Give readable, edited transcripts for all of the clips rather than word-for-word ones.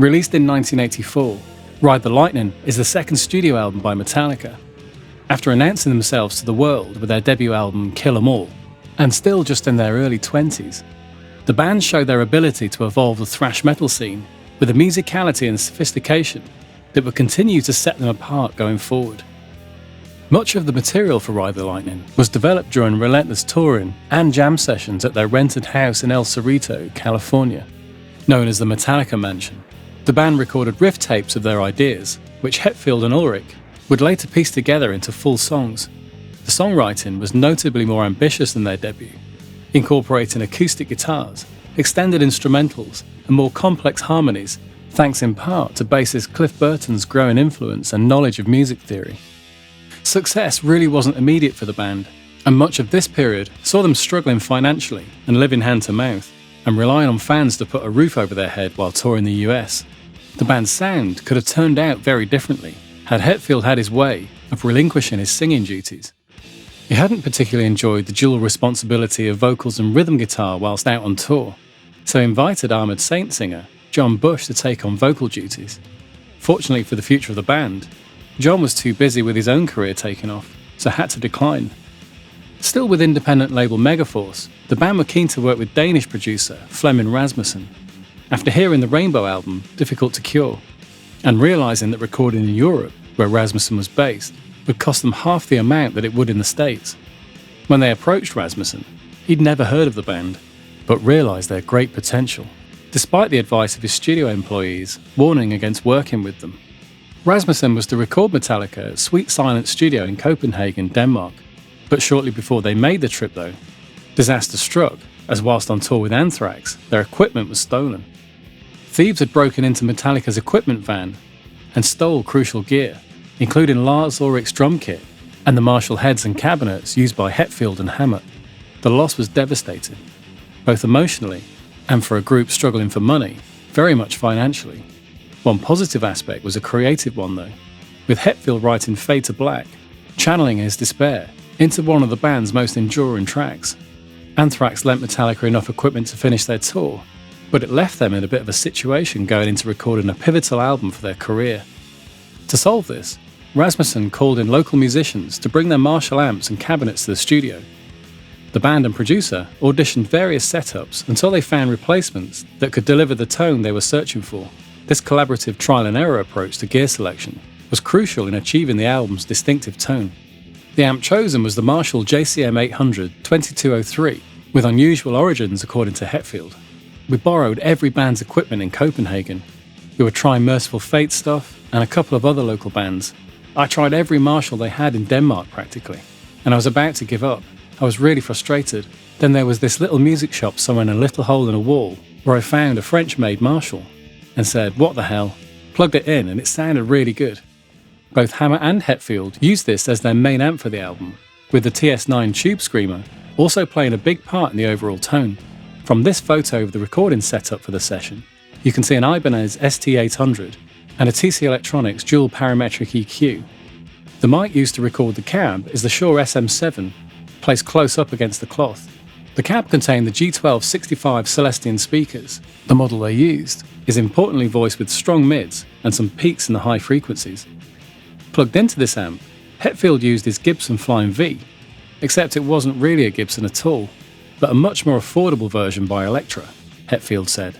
Released in 1984, Ride the Lightning is the second studio album by Metallica. After announcing themselves to the world with their debut album Kill 'Em All, and still just in their early 20s, the band showed their ability to evolve the thrash metal scene with a musicality and sophistication that would continue to set them apart going forward. Much of the material for Ride the Lightning was developed during relentless touring and jam sessions at their rented house in El Cerrito, California, known as the Metallica Mansion. The band recorded riff tapes of their ideas, which Hetfield and Ulrich would later piece together into full songs. The songwriting was notably more ambitious than their debut, incorporating acoustic guitars, extended instrumentals, and more complex harmonies, thanks in part to bassist Cliff Burton's growing influence and knowledge of music theory. Success really wasn't immediate for the band, and much of this period saw them struggling financially and living hand to mouth, and relying on fans to put a roof over their head while touring the US. The band's sound could have turned out very differently had Hetfield had his way of relinquishing his singing duties. He hadn't particularly enjoyed the dual responsibility of vocals and rhythm guitar whilst out on tour, so he invited Armored Saint singer John Bush to take on vocal duties. Fortunately for the future of the band, John was too busy with his own career taking off, so had to decline. Still with independent label Megaforce, the band were keen to work with Danish producer Flemming Rasmussen. After hearing the Rainbow album, Difficult to Cure, and realising that recording in Europe, where Rasmussen was based, would cost them half the amount that it would in the States. When they approached Rasmussen, he'd never heard of the band, but realised their great potential, despite the advice of his studio employees warning against working with them. Rasmussen was to record Metallica at Sweet Silence Studio in Copenhagen, Denmark, but shortly before they made the trip though, disaster struck, as whilst on tour with Anthrax, their equipment was stolen. Thieves had broken into Metallica's equipment van and stole crucial gear, including Lars Ulrich's drum kit and the Marshall heads and cabinets used by Hetfield and Hammett. The loss was devastating, both emotionally and for a group struggling for money, very much financially. One positive aspect was a creative one though, with Hetfield writing Fade to Black, channeling his despair into one of the band's most enduring tracks. Anthrax lent Metallica enough equipment to finish their tour, but it left them in a bit of a situation going into recording a pivotal album for their career. To solve this, Rasmussen called in local musicians to bring their Marshall amps and cabinets to the studio. The band and producer auditioned various setups until they found replacements that could deliver the tone they were searching for. This collaborative trial and error approach to gear selection was crucial in achieving the album's distinctive tone. The amp chosen was the Marshall JCM 800 2203, with unusual origins according to Hetfield. We borrowed every band's equipment in Copenhagen. We were trying Merciful Fate stuff and a couple of other local bands. I tried every Marshall they had in Denmark practically, and I was about to give up. I was really frustrated. Then there was this little music shop somewhere in a little hole in a wall where I found a French-made Marshall and said, what the hell, plugged it in and it sounded really good. Both Hammett and Hetfield used this as their main amp for the album, with the TS9 Tube Screamer also playing a big part in the overall tone. From this photo of the recording setup for the session, you can see an Ibanez ST800 and a TC Electronics dual parametric EQ. The mic used to record the cab is the Shure SM7, placed close up against the cloth. The cab contained the G12 65 Celestion speakers. The model they used is importantly voiced with strong mids and some peaks in the high frequencies. Plugged into this amp, Hetfield used his Gibson Flying V, except it wasn't really a Gibson at all, but a much more affordable version by Elektra, Hetfield said.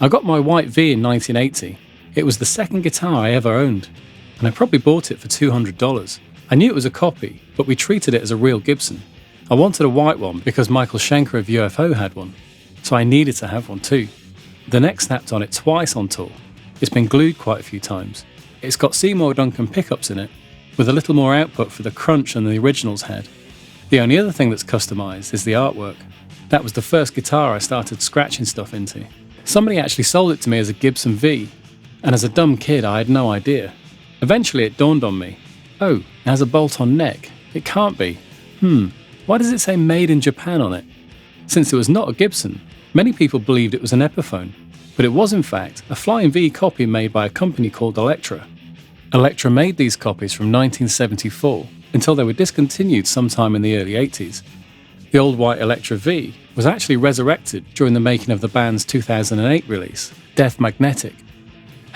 I got my white V in 1980. It was the second guitar I ever owned, and I probably bought it for $200. I knew it was a copy, but we treated it as a real Gibson. I wanted a white one because Michael Schenker of UFO had one, so I needed to have one too. The neck snapped on it twice on tour. It's been glued quite a few times. It's got Seymour Duncan pickups in it, with a little more output for the crunch than the originals had. The only other thing that's customised is the artwork. That was the first guitar I started scratching stuff into. Somebody actually sold it to me as a Gibson V, and as a dumb kid I had no idea. Eventually it dawned on me, oh, it has a bolt-on neck. It can't be. Why does it say Made in Japan on it? Since it was not a Gibson, many people believed it was an Epiphone, but it was in fact a Flying V copy made by a company called Elektra. Elektra made these copies from 1974 until they were discontinued sometime in the early 80s. The old white Elektra V was actually resurrected during the making of the band's 2008 release, Death Magnetic,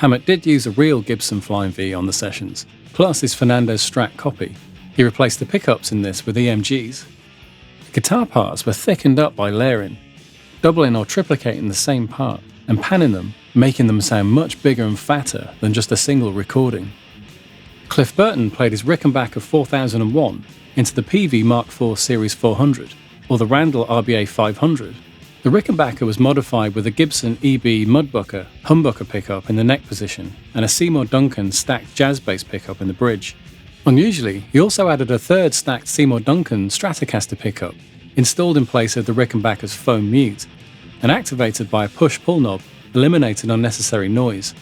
Hammett did use a real Gibson Flying V on the sessions, plus his Fernando's Strat copy. He replaced the pickups in this with EMGs. The guitar parts were thickened up by layering, doubling or triplicating the same part, and panning them, making them sound much bigger and fatter than just a single recording. Cliff Burton played his Rickenbacker 4001 into the PV Mark IV Series 400, or the Randall RBA 500. The Rickenbacker was modified with a Gibson EB Mudbucker humbucker pickup in the neck position and a Seymour Duncan stacked jazz bass pickup in the bridge. Unusually, he also added a third stacked Seymour Duncan Stratocaster pickup, installed in place of the Rickenbacker's foam mute, and activated by a push-pull knob, eliminating unnecessary noise.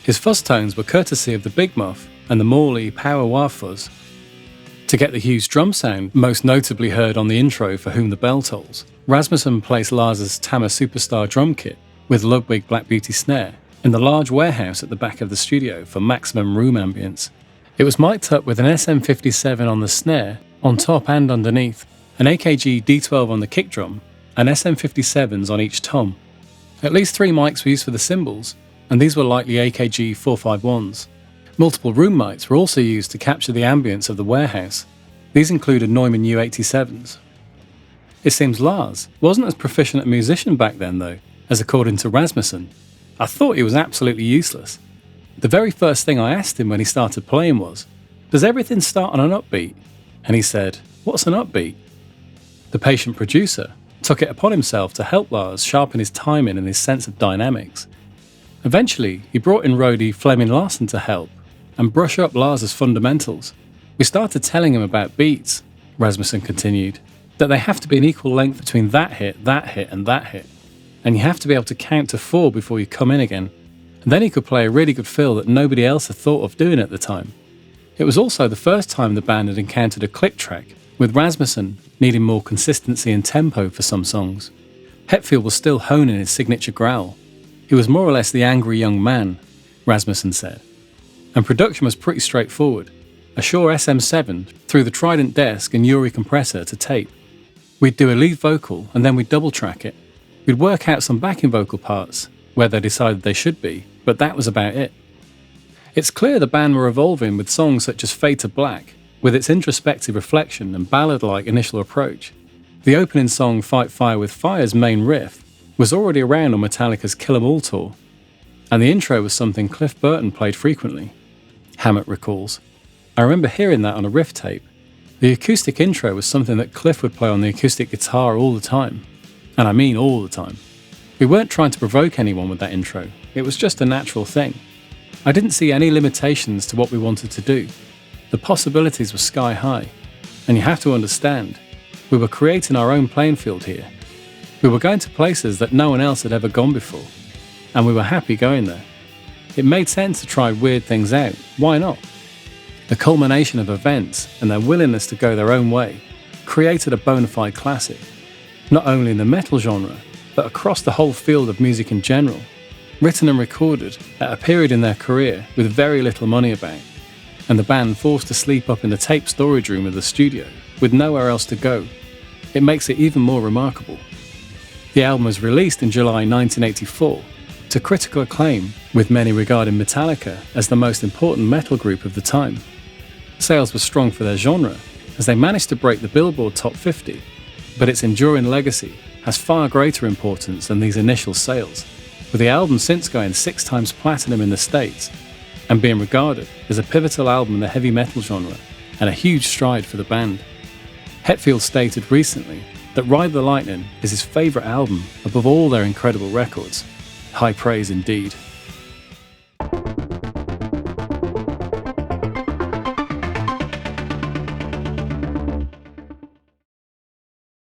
His fuzz tones were courtesy of the Big Muff and the Morley Power Wah fuzz. To get the huge drum sound, most notably heard on the intro For Whom the Bell Tolls, Rasmussen placed Lars's Tama Superstar drum kit with Ludwig Black Beauty snare in the large warehouse at the back of the studio for maximum room ambience. It was mic'd up with an SM57 on the snare, on top and underneath, an AKG D12 on the kick drum, and SM57s on each tom. At least 3 mics were used for the cymbals, and these were likely AKG 451s. Multiple room mics were also used to capture the ambience of the warehouse. These included Neumann U87s. It seems Lars wasn't as proficient a musician back then though, as according to Rasmussen. I thought he was absolutely useless. The very first thing I asked him when he started playing was, "Does everything start on an upbeat?" And he said, "What's an upbeat?" The patient producer took it upon himself to help Lars sharpen his timing and his sense of dynamics. Eventually, he brought in roadie Fleming Larson to help and brush up Lars's fundamentals. We started telling him about beats, Rasmussen continued, that they have to be an equal length between that hit, and that hit. And you have to be able to count to 4 before you come in again. And then he could play a really good fill that nobody else had thought of doing at the time. It was also the first time the band had encountered a click track, with Rasmussen needing more consistency and tempo for some songs. Hetfield was still honing his signature growl. He was more or less the angry young man, Rasmussen said. And production was pretty straightforward. A Shure SM7 through the Trident desk and Uri compressor to tape. We'd do a lead vocal and then we'd double track it. We'd work out some backing vocal parts, where they decided they should be, but that was about it. It's clear the band were evolving with songs such as Fade to Black, with its introspective reflection and ballad-like initial approach. The opening song Fight Fire with Fire's main riff was already around on Metallica's Kill 'Em All tour, and the intro was something Cliff Burton played frequently, Hammett recalls. I remember hearing that on a riff tape. The acoustic intro was something that Cliff would play on the acoustic guitar all the time. And I mean all the time. We weren't trying to provoke anyone with that intro, it was just a natural thing. I didn't see any limitations to what we wanted to do. The possibilities were sky high. And you have to understand, we were creating our own playing field here. We were going to places that no one else had ever gone before. And we were happy going there. It made sense to try weird things out, why not? The culmination of events and their willingness to go their own way created a bona fide classic, not only in the metal genre, but across the whole field of music in general, written and recorded at a period in their career with very little money about, and the band forced to sleep up in the tape storage room of the studio with nowhere else to go. It makes it even more remarkable. The album was released in July 1984 to critical acclaim, with many regarding Metallica as the most important metal group of the time. Sales were strong for their genre, as they managed to break the Billboard Top 50, but its enduring legacy has far greater importance than these initial sales, with the album since going 6 times platinum in the States, and being regarded as a pivotal album in the heavy metal genre, and a huge stride for the band. Hetfield stated recently that Ride the Lightning is his favourite album above all their incredible records. High praise indeed.